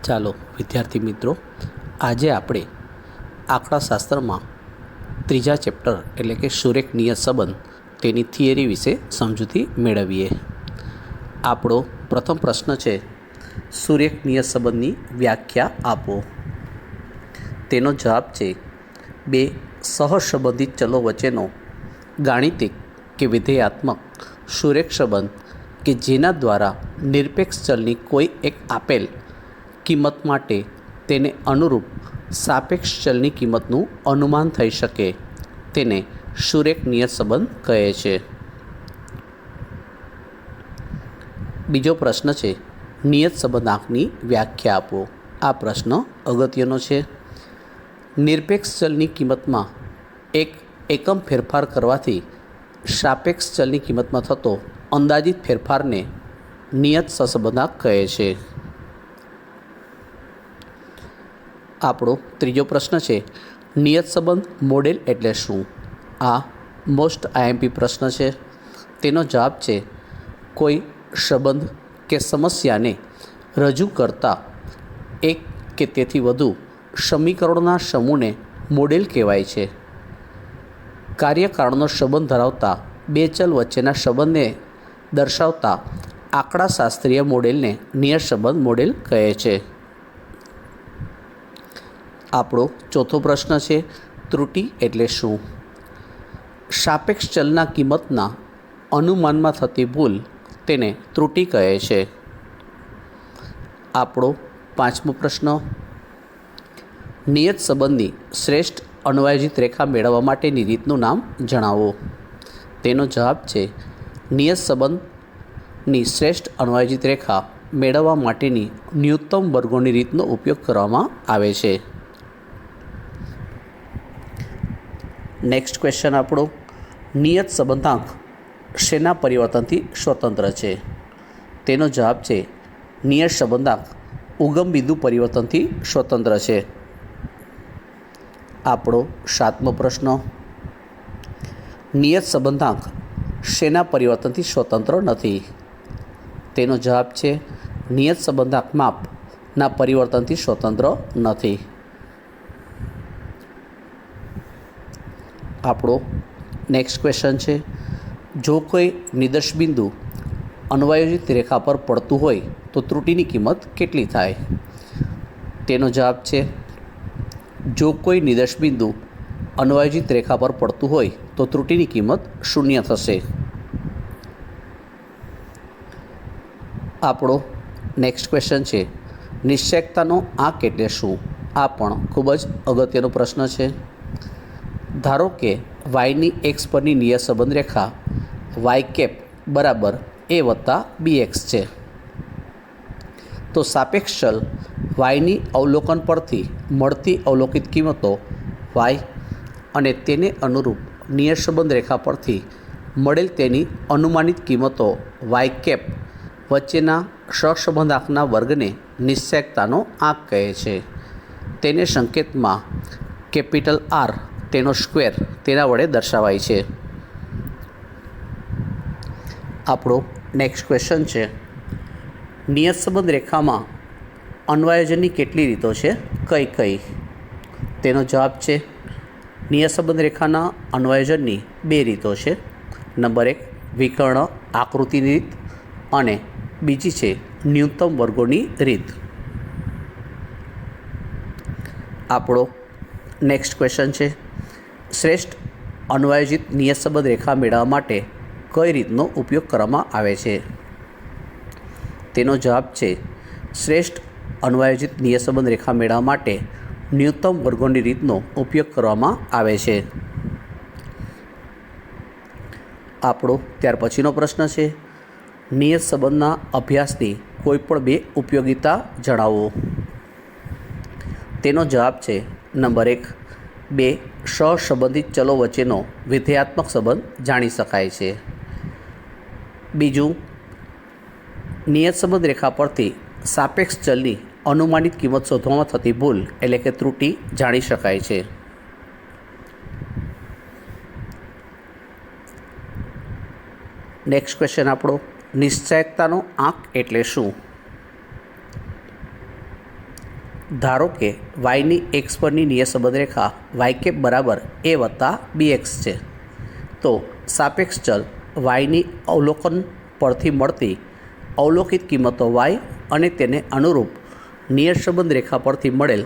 ચાલો વિદ્યાર્થી મિત્રો, આજે આપણે આંકડાશાસ્ત્રમાં ત્રીજા ચેપ્ટર એટલે કે સુરેખ નિયત સંબંધ તેની થિયરી વિશે સમજૂતી મેળવીએ. આપણો પ્રથમ પ્રશ્ન છે, સુરેખ નિયત સંબંધની વ્યાખ્યા આપો. તેનો જવાબ છે, બે સહસંબંધિત ચલો વચ્ચેનો ગાણિતિક કે વિધેયાત્મક સુરેખ સંબંધ કે જેના દ્વારા નિરપેક્ષ ચલની કોઈ એક આપેલ કિંમત માટે તેને અનુરૂપ સાપેક્ષ ચલની કિંમતનું અનુમાન થઈ શકે તેને સુરેખ નિયત સંબંધ કહે છે. બીજો પ્રશ્ન છે, નિયત સંબંધાંકની વ્યાખ્યા આપો. આ પ્રશ્ન અગત્યનો છે. નિરપેક્ષ ચલની કિંમતમાં એક એકમ ફેરફાર કરવાથી સાપેક્ષ ચલની કિંમતમાં થતો અંદાજિત ફેરફારને નિયત સહસંબંધાંક કહે છે. આપણો ત્રીજો પ્રશ્ન છે, નિયત સંબંધ મોડેલ એટલે શું? આ મોસ્ટ આઈએમપી પ્રશ્ન છે. તેનો જવાબ છે, કોઈ સંબંધ કે સમસ્યાને રજૂ કરતા એક કે તેથી વધુ સમીકરણોના સમૂહને મોડેલ કહેવાય છે. કાર્યકારણનો સંબંધ ધરાવતા બે ચલ વચ્ચેના સંબંધને દર્શાવતા આંકડાશાસ્ત્રીય મોડેલને નિયત સંબંધ મોડેલ કહે છે. આપણો ચોથો પ્રશ્ન છે, ત્રુટિ એટલે શું? સાપેક્ષ ચલના કિંમતના અનુમાનમાં થતી ભૂલ તેને ત્રુટિ કહે છે. આપણો પાંચમો પ્રશ્ન, નિયત સંબંધની શ્રેષ્ઠ અન્વયાજીત રેખા મેળવવા માટેની રીતનું નામ જણાવો. તેનો જવાબ છે, નિયત સંબંધની શ્રેષ્ઠ અન્વયાજીત રેખા મેળવવા માટેની ન્યૂનતમ વર્ગોની રીતનો ઉપયોગ કરવામાં આવે છે. નેક્સ્ટ ક્વેશ્ચન આપણો, નિયત સંબંધાંક શેના પરિવર્તનથી સ્વતંત્ર છે? તેનો જવાબ છે, નિયત સંબંધાંક ઉગમ બિંદુ પરિવર્તનથી સ્વતંત્ર છે. આપણો સાતમો પ્રશ્ન, નિયત સંબંધાંક શેના પરિવર્તનથી સ્વતંત્ર નથી? તેનો જવાબ છે, નિયત સંબંધાંક માપના પરિવર્તનથી સ્વતંત્ર નથી. આપણો નેક્સ્ટ ક્વેશ્ચન છે, જો કોઈ નિર્દેશ બિંદુ અન્વયોજિત રેખા પર પડતું હોય તો ત્રુટિની કિંમત કેટલી થાય? તેનો જવાબ છે, જો કોઈ નિર્દેશ બિંદુ અન્વયોજિત રેખા પર પડતું હોય તો ત્રુટિની કિંમત 0 થશે. આપણો નેક્સ્ટ ક્વેશ્ચન છે, નિશ્ચયકતાનો આંક એટલે શું? આ પણ ખૂબ જ અગત્યનો પ્રશ્ન છે. ધારો કે વાયની એક્સ પરની નિયત સંબંધ રેખા વાય કેપ બરાબર a વત્તા bx છે, તો સાપેક્ષ ચલ વાયની અવલોકન પરથી મળતી અવલોકિત કિંમતો વાય અને તેને અનુરૂપ નિયત સંબંધ રેખા પરથી મળેલ તેની અનુમાનિત કિંમતો વાય કેપ વચ્ચેના સહસંબંધાંકના વર્ગને નિશ્ચયકતાનો આંક કહે છે. તેને સંકેતમાં કેપિટલ R તેનો સ્ક્વેર તેના વડે દર્શાવાય છે. આપણો નેક્સ્ટ ક્વેશ્ચન છે, નિયત સંબંધ રેખામાં અન્વયોજનની કેટલી રીતો છે? કઈ કઈ? તેનો જવાબ છે, નિયત સંબંધ રેખાના અન્વયોજનની 2 રીતો છે. નંબર 1 વિકર્ણ આકૃતિની રીત અને બીજી છે ન્યૂનતમ વર્ગોની રીત. આપણો નેક્સ્ટ ક્વેશ્ચન છે, શ્રેષ્ઠ અન્વયોજિત નિયત સંબંધ રેખા મેળવવા માટે કઈ રીતનો ઉપયોગ કરવામાં આવે છે? તેનો જવાબ છે, શ્રેષ્ઠ અન્વયોજિત નિયત સંબંધ રેખા મેળવવા માટે ન્યૂનતમ વર્ગોની રીતનો ઉપયોગ કરવામાં આવે છે. આપણો ત્યાર પછીનો પ્રશ્ન છે, નિયત સંબંધના અભ્યાસની કોઈ પણ 2 ઉપયોગિતા જણાવો. તેનો જવાબ છે, નંબર 1 2 સહસંબંધિત ચલો વચ્ચેનો વિધેયાત્મક સંબંધ જાણી શકાય છે. બીજું, નિયત સંબંધ રેખા પરથી સાપેક્ષ ચલની અનુમાનિત કિંમત શોધવામાં થતી ભૂલ એટલે કે ત્રુટિ જાણી શકાય છે. નેક્સ્ટ ક્વેશ્ચન આપણો, નિશ્ચયકતાનો આંક એટલે શું? ધારો કે વાયની એક્સ પરની નિયત સંબંધ રેખા વાય કેપ બરાબર એ વત્તા બી એક્સ છે, તો સાપેક્ષ ચલ વાયની અવલોકન પરથી મળતી અવલોકિત કિંમતો વાય અને તેને અનુરૂપ નિયત સંબંધ રેખા પરથી મળેલ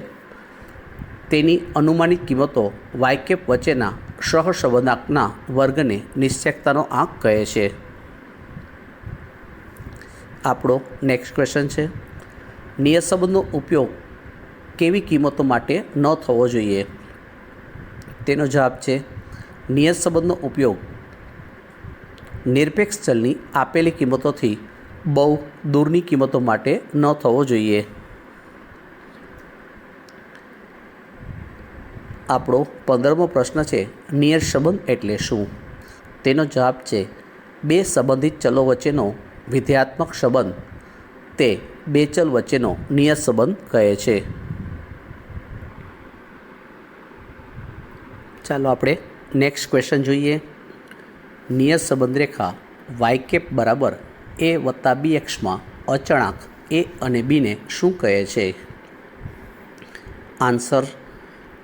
તેની અનુમાનિત કિંમતો વાય કેપ વચ્ચેના સહસંબંધાંકના વર્ગને નિશ્ચયકતાનો આંક કહે છે. આપણો નેક્સ્ટ ક્વેશ્ચન છે, નિયત સંબંધનો ઉપયોગ કેવી કિંમતો માટે ન થવો જોઈએ? તેનો જવાબ છે, નિયત સંબંધનો ઉપયોગ નિરપેક્ષ ચલની આપેલી કિંમતોથી બહુ દૂરની કિંમતો માટે ન થવો જોઈએ. આપણો 15મો પ્રશ્ન છે, નિયત સંબંધ એટલે શું? તેનો જવાબ છે, બે સંબંધિત ચલો વચ્ચેનો વિધેયાત્મક સંબંધ તે બે ચલ વચ્ચેનો નિયત સંબંધ કહે છે. ચાલો આપણે નેક્સ્ટ ક્વેશ્ચન જોઈએ. નિયત સંબંધ રેખા વાય કેપ બરાબર એ વત્તા બી એક્સમાં અચળાંક એ અને બીને શું કહે છે? આન્સર,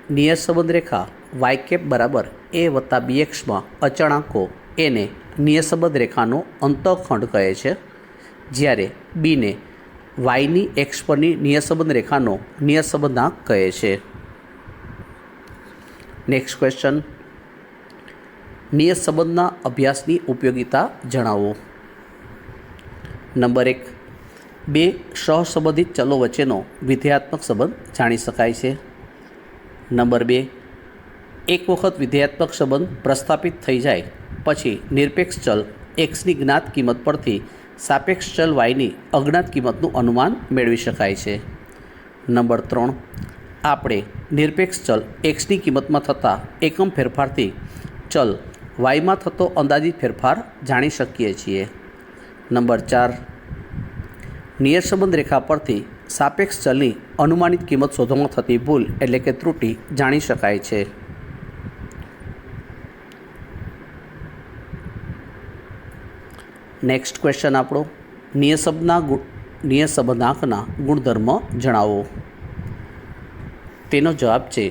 નિયત સંબંધ રેખા વાય કેપ બરાબર એ વત્તા બી એક્સમાં અચળાંકો એને નિયત સંબંધ રેખાનો અંતઃખંડ કહે છે, જ્યારે બીને વાયની એક્સ પરની નિયત સંબંધ રેખાનો નિયત સંબંધાંક કહે છે. નેક્સ્ટ ક્વેશ્ચન, નિયત સંબંધના અભ્યાસની ઉપયોગિતા જણાવો. નંબર 1, બે સહસંબંધિત ચલો વચ્ચેનો વિધેયાત્મક સંબંધ જાણી શકાય છે. નંબર 2, એક વખત વિધેયાત્મક સંબંધ પ્રસ્થાપિત થઈ જાય પછી નિરપેક્ષ ચલ એક્સની જ્ઞાત કિંમત પરથી સાપેક્ષ ચલ વાયની અજ્ઞાત કિંમતનું અનુમાન મેળવી શકાય છે. નંબર 3, આપણે નિરપેક્ષ ચલ એક્સની કિંમતમાં થતા એકમ ફેરફારથી ચલ વાયમાં થતો અંદાજિત ફેરફાર જાણી શકીએ છીએ. નંબર 4, નિયત સંબંધ રેખા પરથી સાપેક્ષ ચલની અનુમાનિત કિંમત શોધવામાં થતી ભૂલ એટલે કે ત્રુટિ જાણી શકાય છે. નેક્સ્ટ ક્વેશ્ચન આપણો, નિયત સંબંધાંકના ગુણધર્મ જણાવો. તેનો જવાબ છે,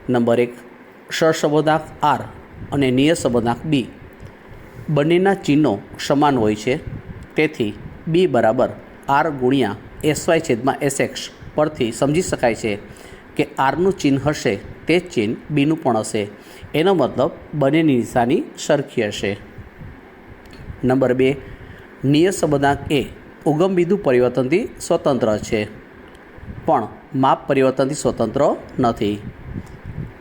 નંબર 1, સહસંબંધાંક આર અને નિયત સંબંધાંક બી બંનેના ચિહ્નો સમાન હોય છે, તેથી બી બરાબર આર ગુણ્યા એસવાય છેદમાં એસએક્સ પરથી સમજી શકાય છે કે આરનું ચિહ્ન હશે તે જ ચિહ્ન બીનું પણ હશે. એનો મતલબ બંનેની નિશાની સરખી હશે. નંબર 2, નિયત સંબંધાંક એ ઉગમ બિંદુ પરિવર્તનથી સ્વતંત્ર છે પણ માપ પરિવર્તનથી સ્વતંત્ર નથી.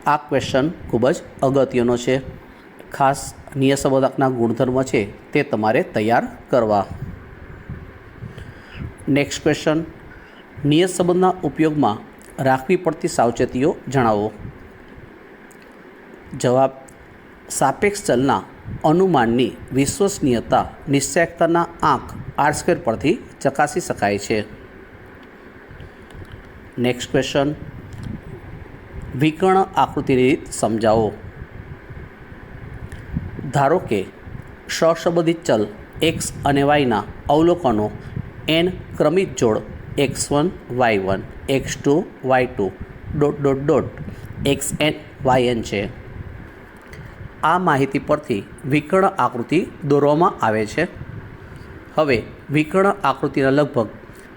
આ ક્વેશ્ચન ખૂબ જ અગત્યનો છે. ખાસ નિયત સંબંધાંકના ગુણધર્મ છે તે તમારે તૈયાર કરવા. નેક્સ્ટ ક્વેશ્ચન, નિયત સંબંધના ઉપયોગમાં રાખવી પડતી સાવચેતીઓ જણાવો. જવાબ, સાપેક્ષ ચલના અનુમાનની વિશ્વસનીયતા નિશ્ચયકતાના આંક R² પરથી ચકાસી શકાય છે. નેક્સ્ટ ક્વેશ્ચન, વિકર્ણ આકૃતિની રીત સમજાવો. ધારો કે સહસંબંધિત ચલ એક્સ અને વાયના અવલોકનો n ક્રમિક જોડ x1 y1 x2 y2 ... xn yn છે. આ માહિતી પરથી વિકર્ણ આકૃતિ દોરવામાં આવે છે. હવે વિકર્ણ આકૃતિના લગભગ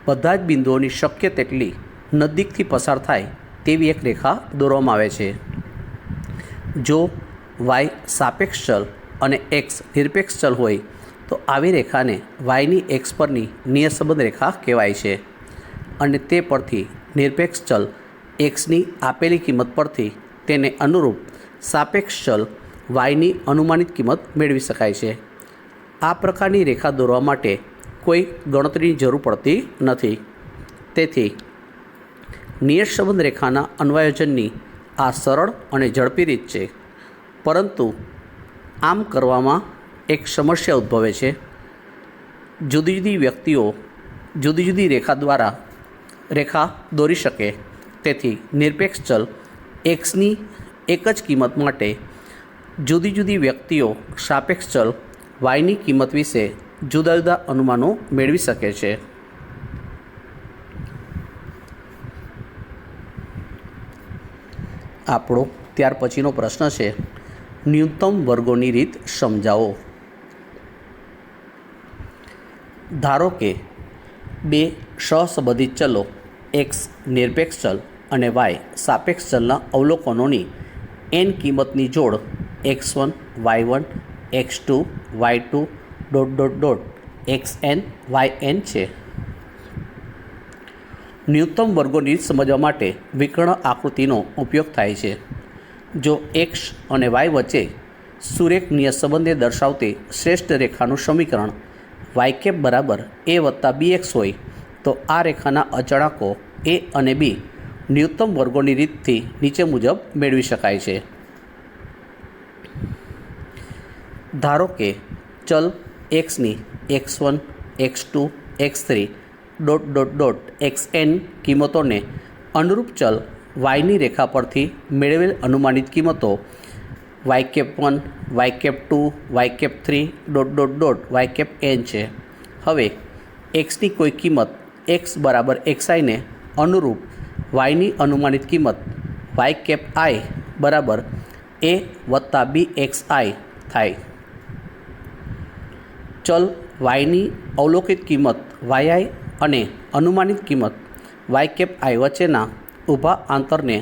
બધા જ બિંદુઓની શક્ય તેટલી નજીકથી પસાર થાય તેવી એક રેખા દોરવામાં આવે છે. જો y સાપેક્ષ ચલ અને x નિરપેક્ષ ચલ હોય તો આવી રેખાને વાયની એક્સ પરની નિયત સંબંધ રેખા કહેવાય છે અને તે પરથી નિરપેક્ષ ચલ એક્સની આપેલી કિંમત પરથી તેને અનુરૂપ સાપેક્ષ ચલ વાયની અનુમાનિત કિંમત મેળવી શકાય છે. આ પ્રકારની રેખા દોરવા માટે કોઈ ગણતરીની જરૂર પડતી નથી. તેથી નિયત સંબંધ રેખાના અન્વયોજનની આ સરળ અને ઝડપી રીત છે, પરંતુ આમ કરવામાં એક સમસ્યા ઉદ્ભવે છે. જુદી જુદી વ્યક્તિઓ જુદી જુદી રેખા દ્વારા રેખા દોરી શકે, તેથી નિરપેક્ષ ચલ એક્સની એક જ કિંમત માટે જુદી જુદી વ્યક્તિઓ સાપેક્ષ ચલ વાયની કિંમત વિશે જુદા જુદા અનુમાનો મેળવી શકે છે. આપણો ત્યાર પછીનો પ્રશ્ન છે, ન્યૂનતમ વર્ગોની રીત સમજાવો. ધારો કે બે સહસંબંધિત ચલો એક્સ નિરપેક્ષ ચલ અને વાય સાપેક્ષ ચલના અવલોકનોની n કિંમતની જોડ x1 y1 x2 y2 ... xn yn છે. ન્યૂનતમ વર્ગોની રીત સમજવા માટે વિકર્ણ આકૃતિનો ઉપયોગ થાય છે. જો x અને y વચ્ચે સુરેખ નિયત સંબંધને દર્શાવતી શ્રેષ્ઠ રેખાનું સમીકરણ y બરાબર a વત્તા bx હોય તો આ રેખાના અચળાંકો a અને b ન્યૂનતમ વર્ગોની રીતથી નીચે મુજબ મેળવી શકાય છે. ધારો કે ચલ xની x1 x2 x3 ... xn કિંમતોને અનુરૂપ ચલ yની રેખા પરથી મેળવેલ અનુમાનિત કિંમતો y1 y2 y3 ... yn છે. હવે xની કોઈ કિંમત x બરાબર xi ને અનુરૂપ yની અનુમાનિત કિંમત y બરાબર a વત્તા bxi થાય. ચલ yની અવલોકિત કિંમત yi અને અનુમાનિત કિંમત y વચ્ચેના ઊભા અંતરને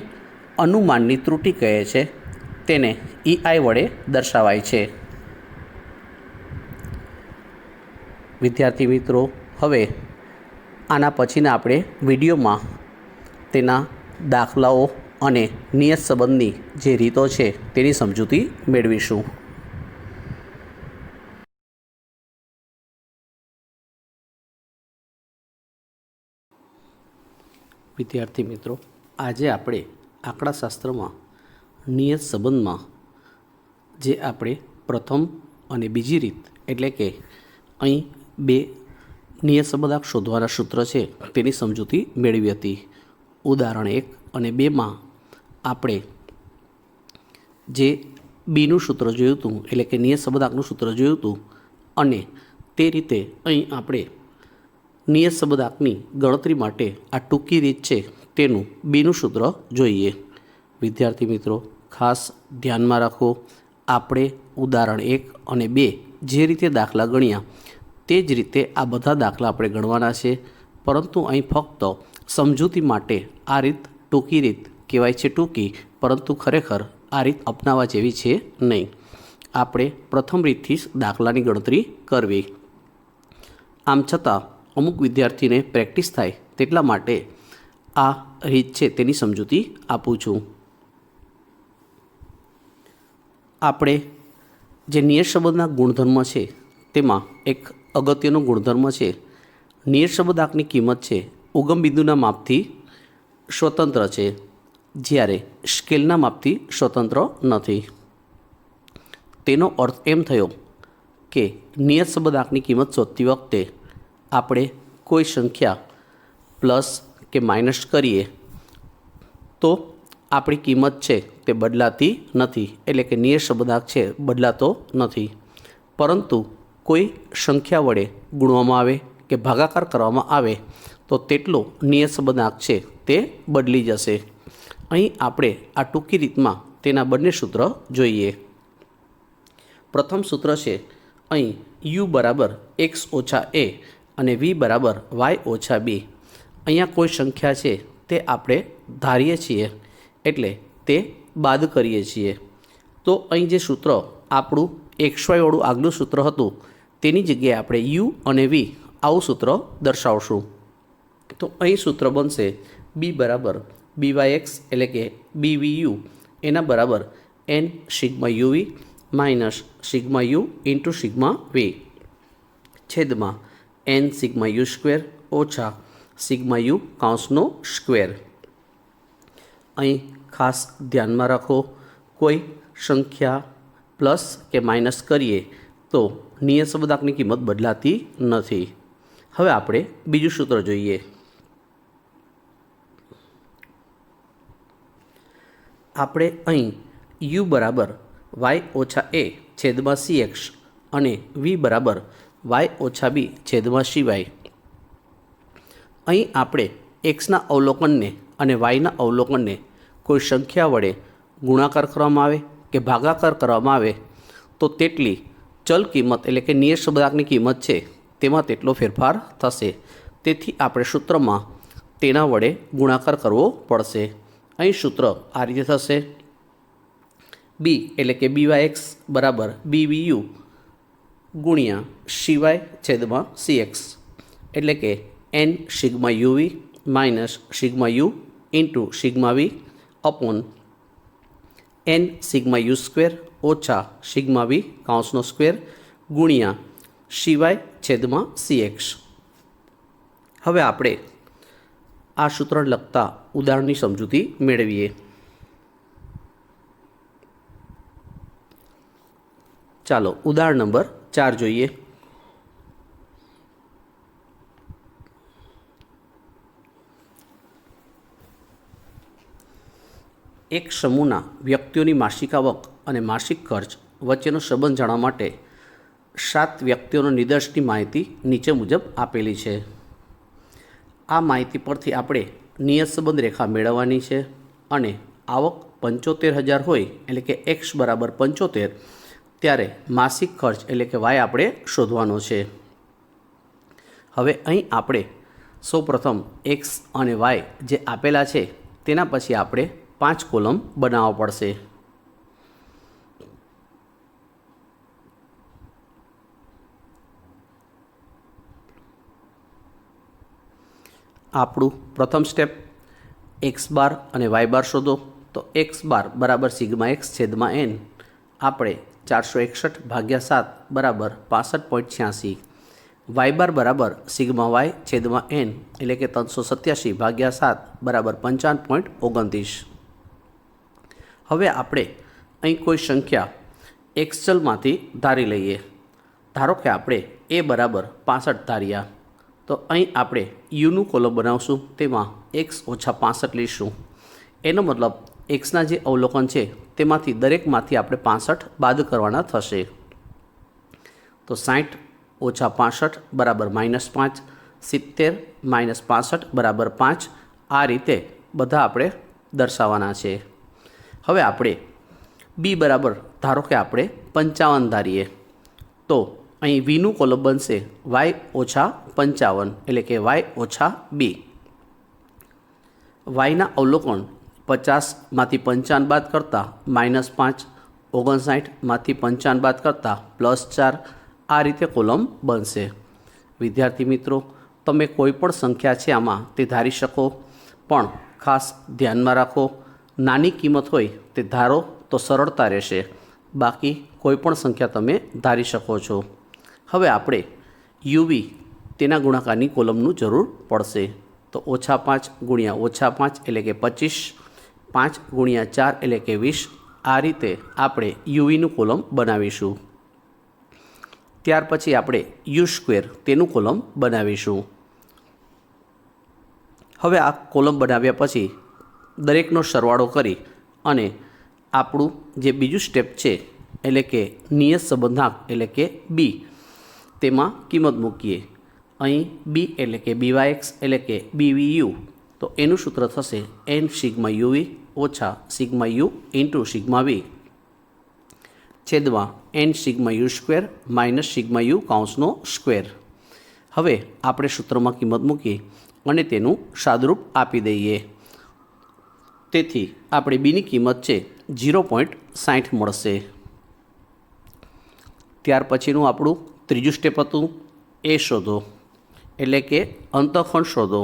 અનુમાનની ત્રુટિ કહે છે. તેને ei વડે દર્શાવાય છે. વિદ્યાર્થી મિત્રો, હવે આના પછીના આપણે વિડીયોમાં તેના દાખલાઓ અને નિયત સંબંધની જે રીતો છે તેની સમજૂતી મેળવીશું. વિદ્યાર્થી મિત્રો, આજે આપણે આંકડાશાસ્ત્રમાં નિયત સંબંધમાં જે આપણે પ્રથમ અને બીજી રીત એટલે કે અહીં બે નિયત સંબંધાંક શોધવાના સૂત્ર છે તેની સમજૂતી મેળવી હતી. ઉદાહરણ 1 અને 2માં આપણે જે બીનું સૂત્ર જોયું હતું એટલે કે નિયત સંબંધાંકનું સૂત્ર જોયું હતું અને તે રીતે અહીં આપણે નિયત સંબંધાંકની ગણતરી માટે આ ટૂંકી રીત છે તેનું બીનું સૂત્ર જોઈએ. વિદ્યાર્થી મિત્રો, ખાસ ધ્યાનમાં રાખો, આપણે ઉદાહરણ 1 અને 2 જે રીતે દાખલા ગણ્યા તે જ રીતે આ બધા દાખલા આપણે ગણવાના છે, પરંતુ અહીં ફક્ત સમજૂતી માટે આ રીત ટૂંકી રીત કહેવાય છે. ટૂંકી, પરંતુ ખરેખર આ રીત અપનાવવા જેવી છે નહીં. આપણે પ્રથમ રીતથી જ દાખલાની ગણતરી કરવી. આમ છતાં અમુક વિદ્યાર્થીને પ્રેક્ટિસ થાય તેટલા માટે આ રીત છે તેની સમજૂતી આપું છું. આપણે જે નિયત સંબંધના ગુણધર્મ છે તેમાં એક અગત્યનો ગુણધર્મ છે, નિયત સંબંધાંકની કિંમત છે ઉગમ બિંદુના માપથી સ્વતંત્ર છે, જ્યારે સ્કેલના માપથી સ્વતંત્ર નથી. તેનો અર્થ એમ થયો કે નિયત સંબંધાંકની કિંમત શોધતી વખતે આપણે કોઈ સંખ્યા પ્લસ કે માઇનસ કરીએ તો આપણી કિંમત છે તે બદલાતી નથી, એટલે કે નિયત સંબંધાંક છે બદલાતો નથી. પરંતુ કોઈ સંખ્યા વડે ગુણવામાં આવે કે ભાગાકાર કરવામાં આવે તો તેટલો નિયત સંબંધાંક છે તે બદલી જશે. અહીં આપણે આ ટૂંકી રીતમાં તેના બંને સૂત્ર જોઈએ. પ્રથમ સૂત્ર છે અહીં u બરાબર x ઓછા a અને v બરાબર y ઓછા b. અહીંયા કોઈ સંખ્યા છે તે આપણે ધારીએ છીએ એટલે તે બાદ કરીએ છીએ. તો અહીં જે સૂત્ર આપણું xy વાળું આગલું સૂત્ર હતું તેની જગ્યાએ આપણે u અને v આવું સૂત્ર દર્શાવશું. તો અહીં સૂત્ર બનશે b બરાબર byx એટલે કે bvu એના બરાબર n sigma uv minus sigma u into sigma v છેદમાં n સિગ્મા u સ્ક્વેર ઓછા સિગ્મા u કૌંસનો સ્ક્વેર. અહીં ખાસ ધ્યાનમાં રાખો, કોઈ સંખ્યા પ્લસ કે માઇનસ કરીએ તો નિયત સંબંધાંકની કિંમત બદલાતી નથી. હવે આપણે બીજું સૂત્ર જોઈએ. આપણે અહીં u બરાબર y ઓછા a છેદમાં cx અને v બરાબર y ઓછા b છેદમાં cy. અહીં આપણે xના અવલોકનને અને yના અવલોકનને કોઈ સંખ્યા વડે ગુણાકાર કરવામાં આવે કે ભાગાકાર કરવામાં આવે તો તેટલી ચલ કિંમત એટલે કે નિયત સબંધાંકની કિંમત છે તેમાં તેટલો ફેરફાર થશે. તેથી આપણે સૂત્રમાં તેના વડે ગુણાકાર કરવો પડશે. અહીં સૂત્ર આ રીતે થશે: બી એટલે કે BYX બરાબર BBU ગુણ્યા CY છેદમાં CX, એટલે કે N sigma UV minus sigma U into sigma V upon N sigma U square ઓછા સિગ્મા V કૌંસનો સ્ક્વેર ગુણ્યા CY છેદમાં CX. હવે આપણે આ સૂત્રને લગતા ઉદાહરણની સમજૂતી મેળવીએ. ચાલો ઉદાહરણ નંબર 4 જોઈએ. એક સમૂહના વ્યક્તિઓની માસિક આવક અને માસિક ખર્ચ વચ્ચેનો સંબંધ જાણવા માટે 7 વ્યક્તિઓના નિદર્શનની માહિતી નીચે મુજબ આપેલી છે. આ માહિતી પરથી આપણે નિયત સંબંધ રેખા મેળવવાની છે અને આવક 75,000 હોય એટલે કે X બરાબર 75 ત્યારે માસિક ખર્ચ એટલે કે Y આપણે શોધવાનો છે. હવે અહીં આપણે સૌપ્રથમ X અને Y જે આપેલા છે તેના પછી આપણે 5 કોલમ બનાવવા પડશે. આપણું પ્રથમ સ્ટેપ X બાર અને Y બાર શોધો. તો X બાર બરાબર સિગ્મા X છેદમાં N આપણે 461 ભાગ્યા 7 બરાબર 65.86. Y બાર બરાબર સિગ્મા Y છેદમાં N એટલે કે 387 ભાગ્યા 7 બરાબર 55.29. હવે આપણે અહીં કોઈ સંખ્યા X ચલમાંથી ધારી લઈએ. ધારો કે આપણે A બરાબર 65 ધાર્યા, તો અહીં આપણે યુનું કોલમ બનાવશું, તેમાં X ઓછા 65 લઈશું. એનો મતલબ Xના જે અવલોકન છે તેમાંથી દરેકમાંથી આપણે 65 બાદ કરવાના થશે. તો 60 ઓછા 65 બરાબર -5, 70 -65 બરાબર 5. આ રીતે બધા આપણે દર્શાવવાના છે. હવે આપણે B બરાબર ધારો કે આપણે 55 ધારીએ, તો અહીં Vનું કોલમ બનશે Y ઓછા 55 એટલે કે Y ઓછા B. Yના અવલોકન 50માંથી 55 બાદ કરતાં -5, 59માંથી 55 બાદ કરતાં +4. આ રીતે કોલમ બનશે. વિદ્યાર્થી મિત્રો, તમે કોઈ પણ સંખ્યા છે આમાં તે ધારી શકો, પણ ખાસ ધ્યાનમાં રાખો નાની કિંમત હોય તે ધારો તો સરળતા રહેશે, બાકી કોઈ પણ સંખ્યા તમે ધારી શકો છો. હવે આપણે UV તેના ગુણાકારની કોલમનું જરૂર પડશે. તો -5 ગુણ્યા -5 એટલે કે 25, 5 ગુણ્યા 4 એટલે કે 20. આ રીતે આપણે UVનું કોલમ બનાવીશું. ત્યાર પછી આપણે U સ્ક્વેર તેનું કોલમ બનાવીશું. હવે આ કોલમ બનાવ્યા પછી દરેકનો સરવાળો કરી અને આપણું જે બીજું સ્ટેપ છે એટલે કે નિયત સંબંધાંક એટલે કે B તેમાં કિંમત મૂકીએ. અહીં B એટલે કે BYX એટલે કે BVU, તો એનું સૂત્ર થશે N સિગ્મા UV ઓછા sigma U into sigma V છેદમાં N sigma U square minus sigma U કૌંસનો સ્ક્વેર. હવે આપણે સૂત્રમાં કિંમત મૂકી અને તેનું સાદુરૂપ આપી દઈએ. તેથી આપણે Bની કિંમત છે 0.60 મળશે. ત્યાર પછીનું આપણું ત્રીજું સ્ટેપ હતું A શોધો એટલે કે અંતઃખંડ શોધો.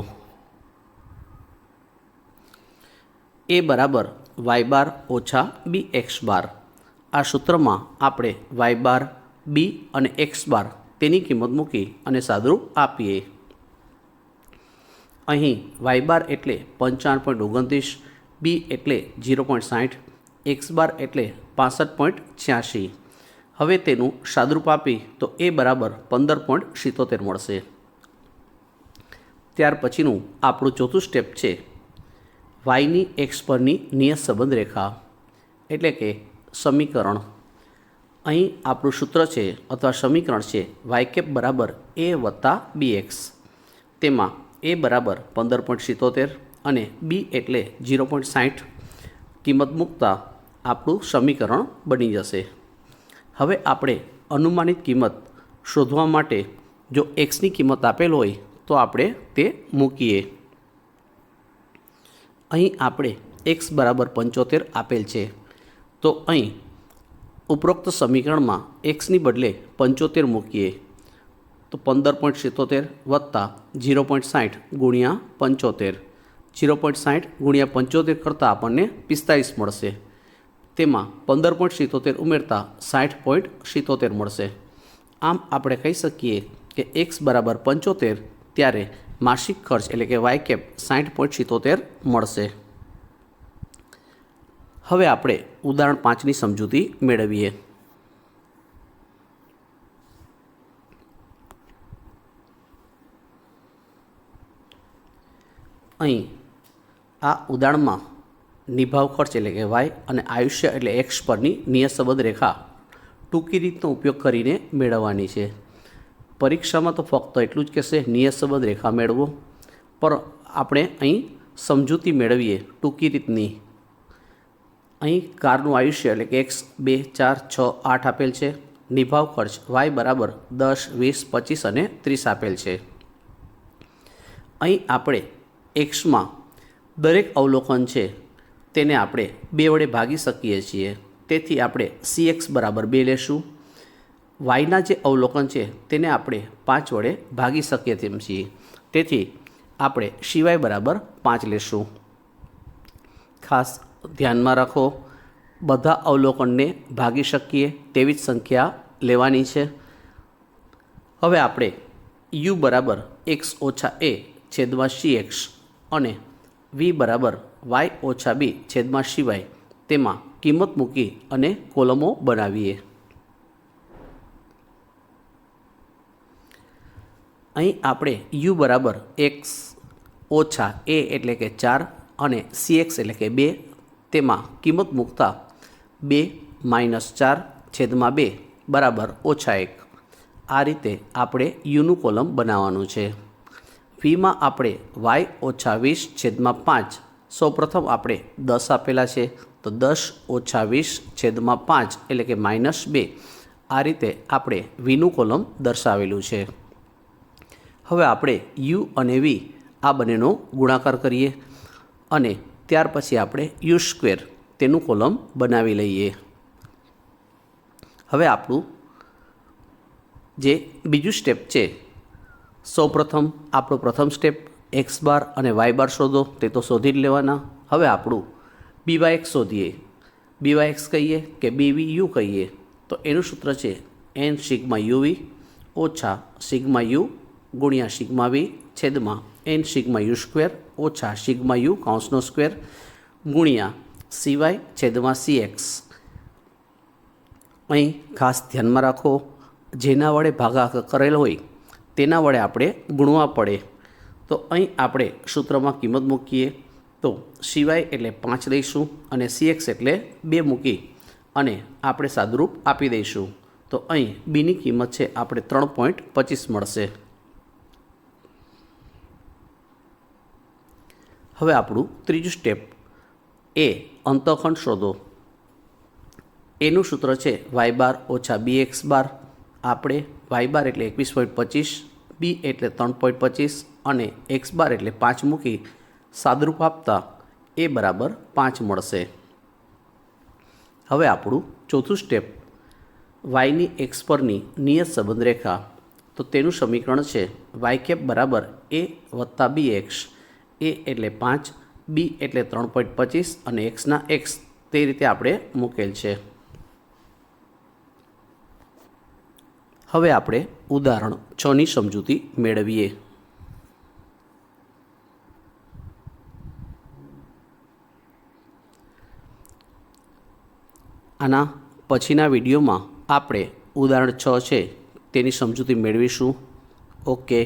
A બરાબર Y બાર ઓછા BX બાર. આ સૂત્રમાં આપણે Y બાર, B અને X બાર તેની કિંમત મૂકી અને સાદુરૂપ આપીએ. અહીં Y બાર એટલે 55.29, B એટલે 0.60, X બાર એટલે 65.86. હવે તેનું સાદુરૂપ આપી તો A બરાબર 15.77 મળશે. ત્યાર પછીનું આપણું ચોથું સ્ટેપ છે Yની X પરની નિયત સંબંધ રેખા એટલે કે સમીકરણ. અહીં આપણું સૂત્ર છે અથવા સમીકરણ છે Y કેપ બરાબર A વત્તા BX. તેમાં A બરાબર 15.77 અને B એટલે 0.60. કિંમત મૂકતા આપણું સમીકરણ બની જશે। હવે આપણે અનુમાનિત કિંમત શોધવા માટે જો એક્સની કિંમત આપેલ હોય તો આપણે તે મૂકીએ। અહીં આપણે એક્સ બરાબર 75 આપેલ છે, તો અહીં ઉપરોક્ત સમીકરણમાં એક્સની બદલે 75 મૂકીએ તો 15.77 વત્તા 0.60 ગુણ્યા 75, 0.60 ગુણ્યા 75 કરતાં આપણને 45 મળશે। તેમાં 15.77 ઉમેરતા 60.77 મળશે। આમ આપણે કહી શકીએ કે એક્સ બરાબર 75 ત્યારે માસિક ખર્ચ એટલે કે વાય કેપ 60.77 મળશે। હવે આપણે ઉદાહરણ 5ની સમજૂતી મેળવીએ। અહીં આ ઉદાહરણમાં નિભાવ ખર્ચ એટલે કે વાય અને આયુષ્ય એટલે એક્સ પરની નિયત સંબંધ રેખા ટૂંકી રીતનો ઉપયોગ કરીને મેળવવાની છે। પરીક્ષામાં તો ફક્ત એટલું જ કહેશે નિયત સંબંધ રેખા મેળવો, પણ આપણે અહીં સમજૂતી મેળવીએ ટૂંકી રીતની। અહીં કારનું આયુષ્ય એટલે કે એક્સ 2, 4, 6, 8 આપેલ છે। નિભાવ ખર્ચ વાય બરાબર 10, 20, 25 અને 30 આપેલ છે। અહીં આપણે એક્સમાં દરેક અવલોકન છે તેને આપણે 2 વડે ભાગી શકીએ છીએ, તેથી આપણે સી એક્સ બરાબર 2 લેશું। વાયના જે અવલોકન છે તેને આપણે 5 વડે ભાગી શકીએ તેમ છીએ, તેથી આપણે સીવાય બરાબર 5 લેશું। ખાસ ધ્યાનમાં રાખો, બધા અવલોકનને ભાગી શકીએ તેવી જ સંખ્યા લેવાની છે। હવે આપણે યુ બરાબર એક્સ ઓછા એ છેદમાં સી એક્સ અને વી બરાબર વાય ઓછા બી છેદમાં સીવાય તેમાં કિંમત મૂકી અને કોલમો બનાવીએ। અહીં આપણે યુ બરાબર એક્સ ઓછા એ એટલે કે 4 અને સી એક્સ એટલે કે 2 તેમાં કિંમત મૂકતા 2 - 4 છેદમાં 2 બરાબર ઓછા 1, આ રીતે આપણે યુનું કોલમ બનાવવાનું છે। વીમાં આપણે વાય ઓછા 20 છેદમાં 5, સૌપ્રથમ આપણે 10 આપેલા છે તો 10 ઓછા 20 છેદમાં 5 એટલે કે -2, આ રીતે આપણે વીનું કોલમ દર્શાવેલું છે। હવે આપણે યુ અને વી આ બંનેનો ગુણાકાર કરીએ અને ત્યાર પછી આપણે યુ સ્ક્વેર તેનું કોલમ બનાવી લઈએ। હવે આપણું જે બીજું સ્ટેપ છે, સૌપ્રથમ આપણો પ્રથમ સ્ટેપ એક્સ બાર અને વાય બાર શોધો, તે તો શોધી જ લેવાના। હવે આપણું બી વાય એક્સ શોધીએ। બી વાય એક્સ કહીએ કે બી વી યુ કહીએ તો એનું સૂત્ર છે એન સિગ્મા યુ વી ઓછા સિગ્મા યુ ગુણ્યા સિગ્મા વી છેદમાં એન સિગ્મા યુ સ્ક્વેર ઓછા સિગ્મા યુ કૌંસનો સ્ક્વેર ગુણ્યા સીવાય છેદમાં સી એક્સ। અહીં ખાસ ધ્યાનમાં રાખો, જેના વડે ભાગાકાર કરેલ હોય તેના વડે આપણે ગુણવા પડે, તો અહીં આપણે સૂત્રમાં કિંમત મૂકીએ તો સીવાય એટલે 5 લઈશું અને સી એક્સ એટલે 2 મૂકી અને આપણે સાદુરૂપ આપી દઈશું, તો અહીં બીની કિંમત છે આપણે 3.25 મળશે। હવે આપણું ત્રીજું સ્ટેપ એ અંતઃખંડ શોધો। એનું સૂત્ર છે વાય બાર ઓછા બી એક્સ બાર। આપણે વાય બાર એટલે 21.25, બી એટલે 3.25 અને એક્સ બાર એટલે 5 મૂકી સાદુરૂપ આપતા એ બરાબર 5 મળશે। હવે આપણું ચોથું સ્ટેપ વાયની એક્સ પરની નિયત સંબંધ રેખા, તો તેનું સમીકરણ છે વાય કેપ બરાબર એ વત્તા બી એક્સ। એ એટલે 5, બી એટલે 3.25 અને એક્સના એક્સ તે રીતે આપણે મૂકેલ છે। હવે આપણે ઉદાહરણ 6ની સમજૂતી મેળવીએ। આના પછીના વિડીયોમાં આપણે ઉદાહરણ 6 છે તેની સમજૂતી મેળવીશું। ઓકે।